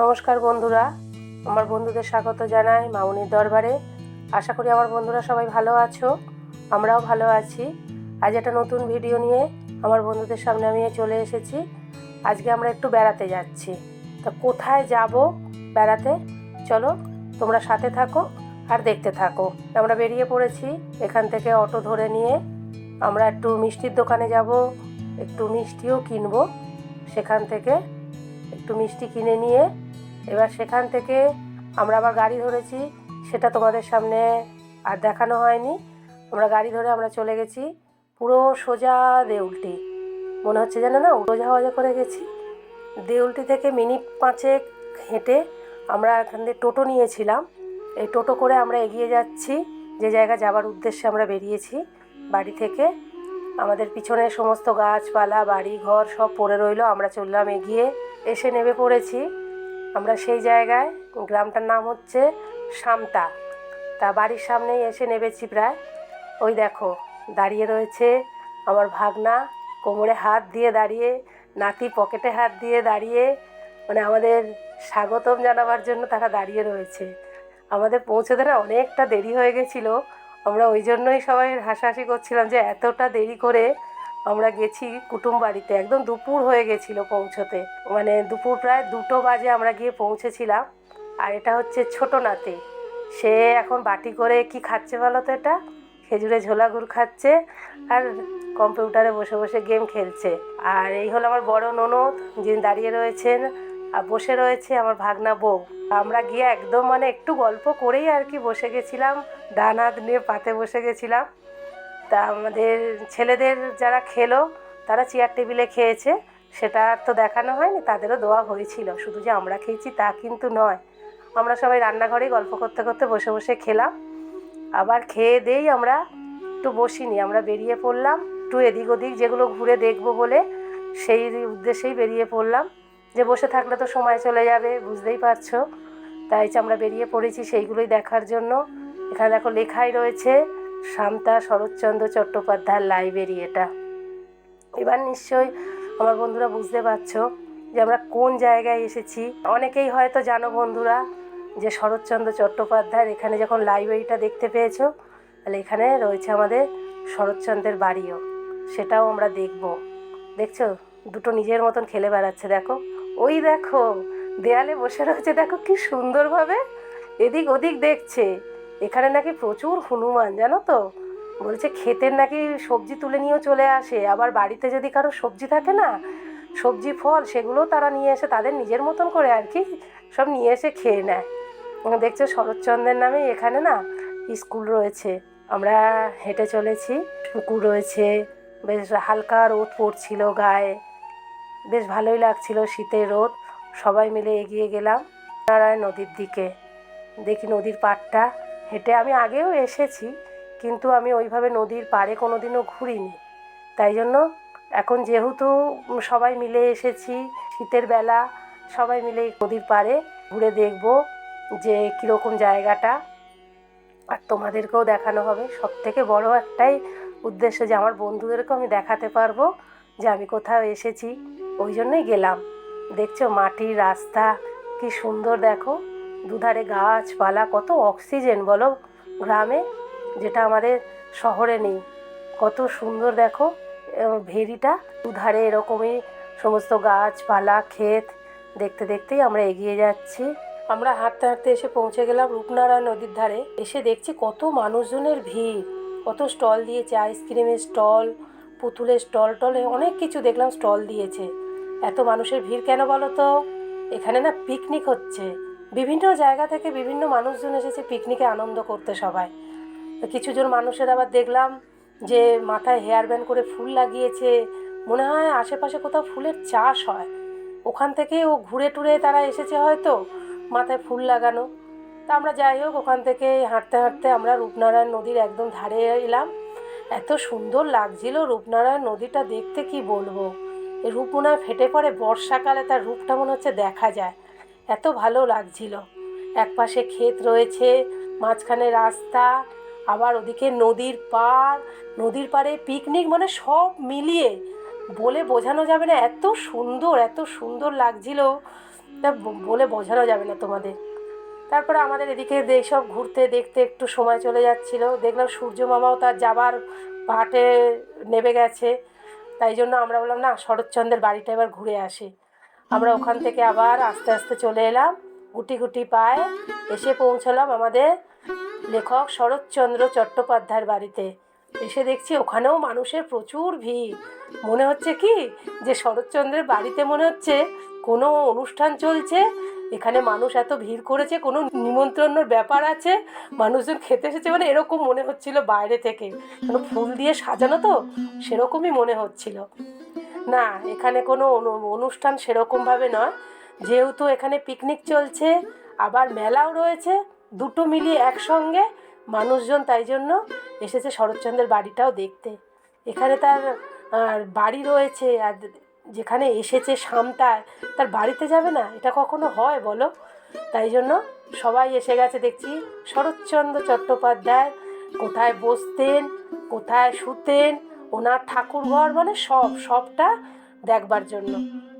নমস্কার বন্ধুরা, আমার বন্ধুদের স্বাগত জানাই মামুনির দরবারে। আশা করি আমার বন্ধুরা সবাই ভালো আছো, আমরাও ভালো আছি। আজ একটা নতুন ভিডিও নিয়ে আমার বন্ধুদের সামনে আমি চলে এসেছি। আজকে আমরা একটু বেড়াতে যাচ্ছি। তা কোথায় যাব বেড়াতে, চলো তোমরা সাথে থাকো আর দেখতে থাকো। আমরা বেরিয়ে পড়েছি। এখান থেকে অটো ধরে নিয়ে আমরা একটু মিষ্টির দোকানে যাব, একটু মিষ্টিও কিনবো। সেখান থেকে একটু মিষ্টি কিনে নিয়ে এবার সেখান থেকে আমরা আবার গাড়ি ধরেছি, সেটা তোমাদের সামনে আর দেখানো হয়নি। আমরা গাড়ি ধরে আমরা চলে গেছি পুরো সোজা দেউলটি। মনে হচ্ছে যেন না উড়োজাহাজে করে গেছি। দেউলটি থেকে মিনিট 5 হেঁটে আমরা এখান থেকে টোটো নিয়েছিলাম। এই টোটো করে আমরা এগিয়ে যাচ্ছি যে জায়গা যাবার উদ্দেশ্যে আমরা বেরিয়েছি বাড়ি থেকে। আমাদের পিছনে সমস্ত গাছপালা বাড়ি ঘর সব পড়ে রইল। আমরা চললাম এগিয়ে, এসে নেমে পড়েছি আমরা সেই জায়গায়। গ্রামটার নাম হচ্ছে সামতা। তা বাড়ির সামনেই এসে নেমেছি প্রায়। ওই দেখো দাঁড়িয়ে রয়েছে আমার ভাগনা, কোমরে হাত দিয়ে দাঁড়িয়ে, নাতি পকেটে হাত দিয়ে দাঁড়িয়ে, মানে আমাদের স্বাগতম জানাবার জন্য তারা দাঁড়িয়ে রয়েছে। আমাদের পৌঁছতে না অনেকটা দেরি হয়ে গেছিলো। আমরা ওই জন্যই সবাই হাসাহাসি করছিলাম যে এতটা দেরি করে আমরা গেছি কুটুম বাড়িতে। একদম দুপুর হয়ে গেছিলো পৌঁছতে, মানে দুপুর প্রায় 2টো বাজে আমরা গিয়ে পৌঁছেছিলাম। আর এটা হচ্ছে ছোটো নাতি, সে এখন বাটি করে কি খাচ্ছে বলো তো, এটা খেজুরে ঝোলা গুড় খাচ্ছে আর কম্পিউটারে বসে বসে গেম খেলছে। আর এই হলো আমার বড় ননদ, যিনি দাঁড়িয়ে রয়েছেন, আর বসে রয়েছে আমার ভাগনা বউ। আমরা গিয়ে একদম মানে একটু গল্প করেই আর কি বসে গেছিলাম, ডান হাত নিয়ে পাতে বসে গেছিলাম। তা আমাদের ছেলেদের যারা খেলো তারা চেয়ার টেবিলে খেয়েছে, সেটা তো দেখানো হয়নি। তাদেরও দেওয়া হয়েছিল, শুধু যে আমরা খেয়েছি তা কিন্তু নয়। আমরা সবাই রান্নাঘরেই গল্প করতে করতে বসে বসে খেলাম। আবার খেয়ে দেই আমরা একটু বসিনি, আমরা বেরিয়ে পড়লাম একটু এদিক ওদিক যেগুলো ঘুরে দেখবো বলে, সেই উদ্দেশ্যেই বেরিয়ে পড়লাম। যে বসে থাকলে তো সময় চলে যাবে, বুঝতেই পারছো। তাই আমরা বেরিয়ে পড়েছি সেইগুলোই দেখার জন্য। এখানে দেখো লেখাই রয়েছে সামতা শরৎচন্দ্র চট্টোপাধ্যায়ের লাইব্রেরি এটা। এবার নিশ্চয়ই আমার বন্ধুরা বুঝতে পারছো যে আমরা কোন জায়গায় এসেছি। অনেকেই হয়তো জানো বন্ধুরা যে শরৎচন্দ্র চট্টোপাধ্যায়ের এখানে যখন লাইব্রেরিটা দেখতে পেয়েছো, তাহলে এখানে রয়েছে আমাদের শরৎচন্দ্রের বাড়িও, সেটাও আমরা দেখব। দেখছো দুটো নিজের মতন খেলে বেড়াচ্ছে, দেখো ওই দেখো দেয়ালে বসে রয়েছে, দেখো কি সুন্দরভাবে এদিক ওদিক দেখছে। এখানে নাকি প্রচুর হনুমান, জানো তো। বলছে ক্ষেতের নাকি সবজি তুলে নিয়েও চলে আসে, আবার বাড়িতে যদি কারো সবজি থাকে না, সবজি ফল, সেগুলোও তারা নিয়ে এসে তাদের নিজের মতন করে আর কি সব নিয়ে এসে খেয়ে নেয়। দেখছো শরৎচন্দ্রের নামে এখানে না স্কুল রয়েছে। আমরা হেঁটে চলেছি, পুকুর রয়েছে, বেশ হালকা রোদ পড়ছিল গায়ে, বেশ ভালোই লাগছিল শীতের রোদ। সবাই মিলে এগিয়ে গেলাম নারায়ণ নদীর দিকে। দেখি নদীর পাড়টা হেঁটে আমি আগেও এসেছি, কিন্তু আমি ওইভাবে নদীর পাড়ে কোনো দিনও ঘুরিনি। তাই জন্য এখন যেহেতু সবাই মিলে এসেছি শীতের বেলা, সবাই মিলে নদীর পাড়ে ঘুরে দেখব যে কীরকম জায়গাটা, আর তোমাদেরকেও দেখানো হবে। সব থেকে বড় একটাই উদ্দেশ্য যে আমার বন্ধুদেরকেও আমি দেখাতে পারবো যে আমি কোথাও এসেছি, ওই জন্যই গেলাম। দেখছো মাটির রাস্তা কি সুন্দর, দেখো দুধারে গাছপালা, কত অক্সিজেন বলো গ্রামে, যেটা আমাদের শহরে নেই। কত সুন্দর দেখো ভেরিটা, দুধারে এরকমই সমস্ত গাছপালা ক্ষেত। দেখতে দেখতেই আমরা এগিয়ে যাচ্ছি। আমরা হাঁটতে হাঁটতে এসে পৌঁছে গেলাম রূপনারায়ণ নদীর ধারে। এসে দেখছি কত মানুষজনের ভিড়, কত স্টল দিয়েছে, আইসক্রিমের স্টল, পুতুলের স্টল টলে অনেক কিছু দেখলাম স্টল দিয়েছে। এত মানুষের ভিড় কেন বলো তো? এখানে না পিকনিক হচ্ছে, বিভিন্ন জায়গা থেকে বিভিন্ন মানুষজন এসেছে পিকনিকে আনন্দ করতে সবাই। কিছুজন মানুষের আবার দেখলাম যে মাথায় হেয়ার ব্যান্ড করে ফুল লাগিয়েছে, মনে হয় আশেপাশে কোথাও ফুলের চাষ হয়, ওখান থেকে ও ঘুরে টুরে তারা এসেছে হয়তো মাথায় ফুল লাগানো। তা আমরা যাই হোক ওখান থেকে হাঁটতে হাঁটতে আমরা রূপনারায়ণ নদীর একদম ধারে এলাম। এত সুন্দর লাগছিল রূপনারায়ণ নদীটা দেখতে, কি বলবো। এই রূপ মনে হয় ফেটে পড়ে বর্ষাকালে, তার রূপটা মনে হচ্ছে দেখা যায়, এত ভালো লাগছিল। একপাশে ক্ষেত রয়েছে, মাঝখানে রাস্তা, আবার ওদিকে নদীর পাড়, নদীর পাড়ে পিকনিক, মানে সব মিলিয়ে বলে বোঝানো যাবে না, এত সুন্দর এত সুন্দর লাগছিল। তা বলে বোঝানো যাবে না তোমাদের। তারপরে আমাদের এদিকে সব ঘুরতে দেখতে একটু সময় চলে যাচ্ছিলো। দেখলাম সূর্য মামাও তার যাবার পাটে নেমে গেছে। তাই জন্য আমরা বললাম না, শরৎচন্দ্রের বাড়িটা এবার ঘুরে আসি। আমরা ওখান থেকে আবার আস্তে আস্তে চলে এলাম, গুটি গুটি পায়ে এসে পৌঁছলাম আমাদের লেখক শরৎচন্দ্র চট্টোপাধ্যায়ের বাড়িতে। এসে দেখছি ওখানেও মানুষের প্রচুর ভিড়। মনে হচ্ছে কি যে শরৎচন্দ্রের বাড়িতে মনে হচ্ছে কোনো অনুষ্ঠান চলছে, এখানে মানুষ এত ভিড় করেছে, কোনো নিমন্ত্রণের ব্যাপার আছে, মানুষজন খেতে এসেছে, মানে এরকম মনে হচ্ছিল বাইরে থেকে। কোনো ফুল দিয়ে সাজানো তো, সেরকমই মনে হচ্ছিল। না, এখানে কোনো অনুষ্ঠান সেরকমভাবে নয়, যেহেতু এখানে পিকনিক চলছে আবার মেলাও রয়েছে, দুটো মিলিয়ে একসঙ্গে মানুষজন তাই জন্য এসেছে শরৎচন্দ্রের বাড়িটাও দেখতে। এখানে তার বাড়ি রয়েছে, আর যেখানে এসেছে সামটায় তার বাড়িতে যাবে না, এটা কখনো হয় বলো? তাই জন্য সবাই এসে গেছে। দেখছি শরৎচন্দ্র চট্টোপাধ্যায় কোথায় বসতেন, কোথায় শুতেন, ওনার ঠাকুরঘর, মানে সবটা দেখবার জন্য।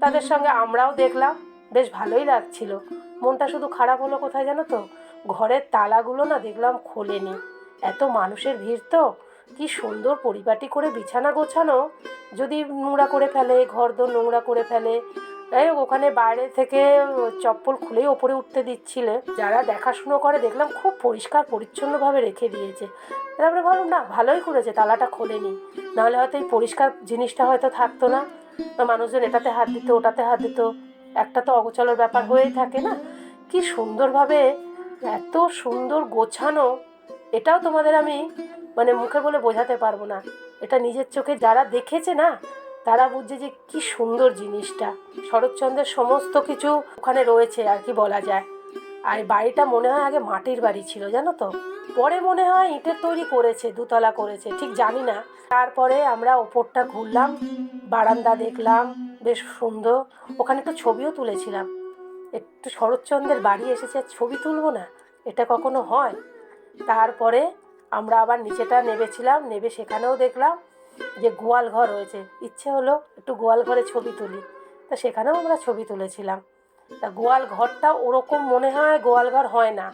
তাদের সঙ্গে আমরাও দেখলাম, বেশ ভালোই লাগছিল। মনটা শুধু খারাপ হলো কোথায় জানো তো, ঘরের তালাগুলো না দেখলাম খোলেনি। এত মানুষের ভিড় তো, কি সুন্দর পরিপাটি করে বিছানা গোছানো, যদি নোংরা করে ফেলে, ঘরদোর নোংরা করে ফেলে। যাই হোক, ওখানে বাইরে থেকে চপ্পল খুলেই ওপরে উঠতে দিচ্ছিলে। যারা দেখাশুনো করে দেখলাম খুব পরিষ্কার পরিচ্ছন্নভাবে রেখে দিয়েছে। তারপরে ভাবলাম না, ভালোই করেছে, তালাটা খোলেনি, নাহলে হয়তো এই পরিষ্কার জিনিসটা হয়তো থাকতো না। মানুষজন এটাতে হাত দিত, ওটাতে হাত দিত, একটা তো অগোছালোর ব্যাপার হয়েই থাকে না। কি সুন্দরভাবে, এত সুন্দর গোছানো, এটাও তোমাদের আমি মানে মুখে বলে বোঝাতে পারবো না। এটা নিজের চোখে যারা দেখেছে না, তারা বুঝছে যে কি সুন্দর জিনিসটা। শরৎচন্দ্রের সমস্ত কিছু ওখানে রয়েছে আর কি বলা যায়। আর বাড়িটা মনে হয় আগে মাটির বাড়ি ছিল জানো তো, পরে মনে হয় ইটের তৈরি করেছে, দুতলা করেছে, ঠিক জানি না। তারপরে আমরা ওপরটা ঘুরলাম, বারান্দা দেখলাম বেশ সুন্দর। ওখানে একটু ছবিও তুলেছিলাম। একটু শরৎচন্দ্রের বাড়ি এসেছে, ছবি তুলবো না, এটা কখনো হয়? তারপরে আমরা আবার নিচেটা নেমেছিলাম, নেমে সেখানেও দেখলাম যে গোয়াল ঘর রয়েছে। ইচ্ছে হলো একটু গোয়াল ঘরে ছবি তুলি, তা সেখানেও আমরা ছবি তুলেছিলাম। তা গোয়াল ঘরটা ওরকম মনে হয় গোয়াল ঘর হয় না,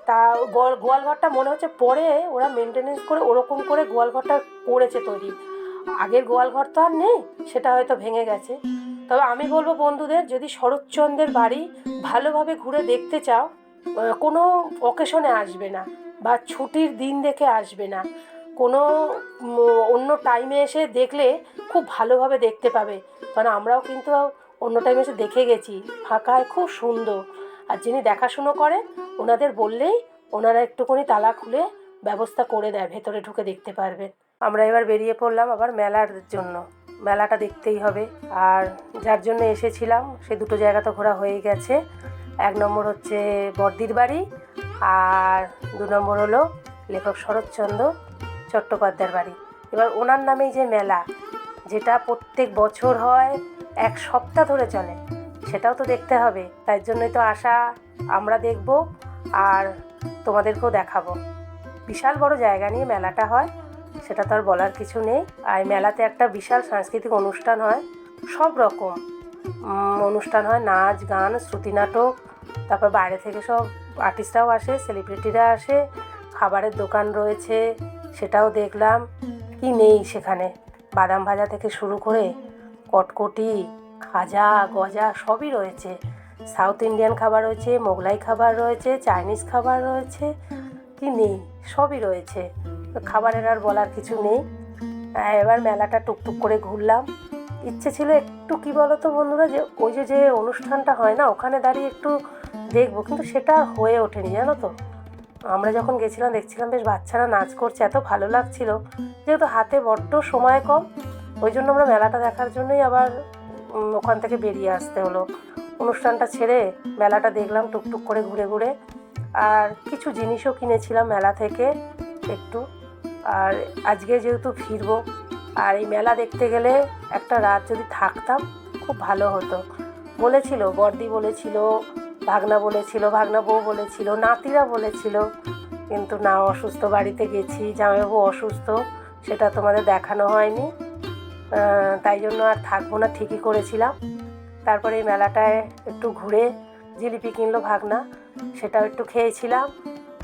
তা গোয়াল ঘরটা মনে হচ্ছে পরে ওরা মেনটেনেন্স করে ওরকম করে গোয়াল ঘরটা করেছে তৈরি। আগের গোয়াল ঘর তো আর নেই, সেটা হয়তো ভেঙে গেছে। তবে আমি বলবো বন্ধুদের, যদি শরৎচন্দ্রের বাড়ি ভালোভাবে ঘুরে দেখতে চাও, কোনো অকেশনে আসবে না বা ছুটির দিন দেখে আসবে না, কোনো অন্য টাইমে এসে দেখলে খুব ভালোভাবে দেখতে পাবে। কারণ আমরাও কিন্তু অন্য টাইমে এসে দেখে গেছি, ফাঁকায় খুব সুন্দর। আর যিনি দেখাশুনো করে ওনাদের বললেই ওনারা একটুখানি তালা খুলে ব্যবস্থা করে দেয়, ভেতরে ঢুকে দেখতে পারবে। আমরা এবার বেরিয়ে পড়লাম আবার মেলার জন্য। মেলাটা দেখতেই হবে, আর যার জন্য এসেছিলাম সে দুটো জায়গা তো ঘোরা হয়ে গেছে। এক নম্বর হচ্ছে বর্দির বাড়ি, আর 2 নম্বর হলো লেখক শরৎচন্দ্র চট্টোপাধ্যায়ের বাড়ি। এবার ওনার নামেই যে মেলা, যেটা প্রত্যেক বছর হয়, 1 সপ্তাহ ধরে চলে, সেটাও তো দেখতে হবে। তাই জন্যই তো আশা, আমরা দেখব আর তোমাদেরকেও দেখাবো। বিশাল বড় জায়গা নিয়ে মেলাটা হয়, সেটা তো আর বলার কিছু নেই। আর মেলাতে একটা বিশাল সাংস্কৃতিক অনুষ্ঠান হয়, সব রকম অনুষ্ঠান হয়, নাচ গান, শ্রুতি নাটক, তারপর বাইরে থেকে সব আর্টিস্টরাও আসে, সেলিব্রিটিরা আসে, খাবারের দোকান রয়েছে, সেটাও দেখলাম। কি নেই সেখানে, বাদাম ভাজা থেকে শুরু করে কটকটি, খাজা, গজা সবই রয়েছে। সাউথ ইন্ডিয়ান খাবার রয়েছে, মোগলাই খাবার রয়েছে, চাইনিজ খাবার রয়েছে, কি নেই, সবই রয়েছে। খাবারের আর বলার কিছু নেই। এবার মেলাটা টুকটুক করে ঘুরলাম। ইচ্ছে ছিল একটু, কি বলো তো বন্ধুরা, যে ওই যে অনুষ্ঠানটা হয় না, ওখানে দাঁড়িয়ে একটু দেখবো, কিন্তু সেটা হয়ে ওঠেনি জানো তো। আমরা যখন গেছিলাম দেখছিলাম বেশ বাচ্চারা নাচ করছে, এত ভালো লাগছিল। যেহেতু হাতে বড্ড সময় কম, ওই জন্য আমরা মেলাটা দেখার জন্যই আবার ওখান থেকে বেরিয়ে আসতে হলো। অনুষ্ঠানটা ছেড়ে মেলাটা দেখলাম টুকটুক করে ঘুরে ঘুরে, আর কিছু জিনিসও কিনেছিলাম মেলা থেকে একটু। আর আজকে যেহেতু ফিরবো, আর এই মেলা দেখতে গেলে একটা রাত যদি থাকতাম খুব ভালো হতো। বলেছিল বর্দি, বলেছিল ভাগনা, বলেছিল ভাগনা বউ, বলেছিল নাতিরা, বলেছিল, কিন্তু না, অসুস্থ বাড়িতে গেছি, জামাইবাবু অসুস্থ, সেটা তোমাদের দেখানো হয়নি। তাই জন্য আর থাকবো না, ঠিকই করেছিলাম। তারপরে এই মেলাটায় একটু ঘুরে জিলিপি কিনলো ভাগনা, সেটাও একটু খেয়েছিলাম।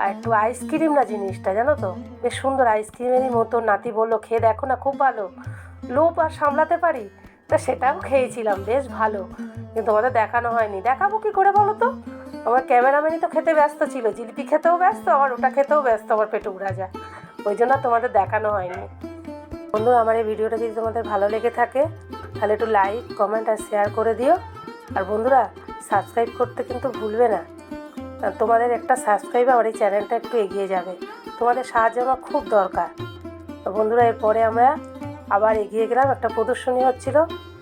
আর একটু আইসক্রিম না জিনিসটা জানো তো, বেশ সুন্দর আইসক্রিমেরই মতো। নাতি বললো খেয়ে দেখো না, খুব ভালো, লোভ আর সামলাতে পারি, তা সেটাও খেয়েছিলাম, বেশ ভালো। কিন্তু আমাদের দেখানো হয়নি, দেখাবো কী করে বলো তো, আমার ক্যামেরাম্যানই তো খেতে ব্যস্ত ছিল, জিলিপি খেতেও ব্যস্ত, আবার ওটা খেতেও ব্যস্ত, আমার পেটে উড়া যায়, ওই জন্য তোমাদের দেখানো হয়নি। বন্ধুরা, আমার এই ভিডিওটা যদি তোমাদের ভালো লেগে থাকে তাহলে একটু লাইক, কমেন্ট আর শেয়ার করে দিও। আর বন্ধুরা, সাবস্ক্রাইব করতে কিন্তু ভুলবে না, তোমাদের একটা সাবস্ক্রাইব আমার এই চ্যানেলটা একটু এগিয়ে যাবে, তোমাদের সাহায্য আমার খুব দরকার। তো বন্ধুরা, এরপরে আমরা আবার এগিয়ে গেলাম, একটা প্রদর্শনী হচ্ছিল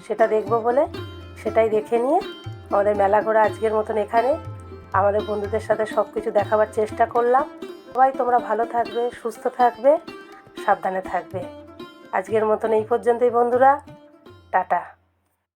সেটা দেখবো বলে, সেটাই দেখে নিয়ে আমাদের মেলা ঘোরা আজকের মতন এখানে আমাদের বন্ধুদের সাথে সব কিছু দেখাবার চেষ্টা করলাম। সবাই তোমরা ভালো থাকবে, সুস্থ থাকবে, সাবধানে থাকবে। আজকের মতন এই পর্যন্তই বন্ধুরা, টাটা।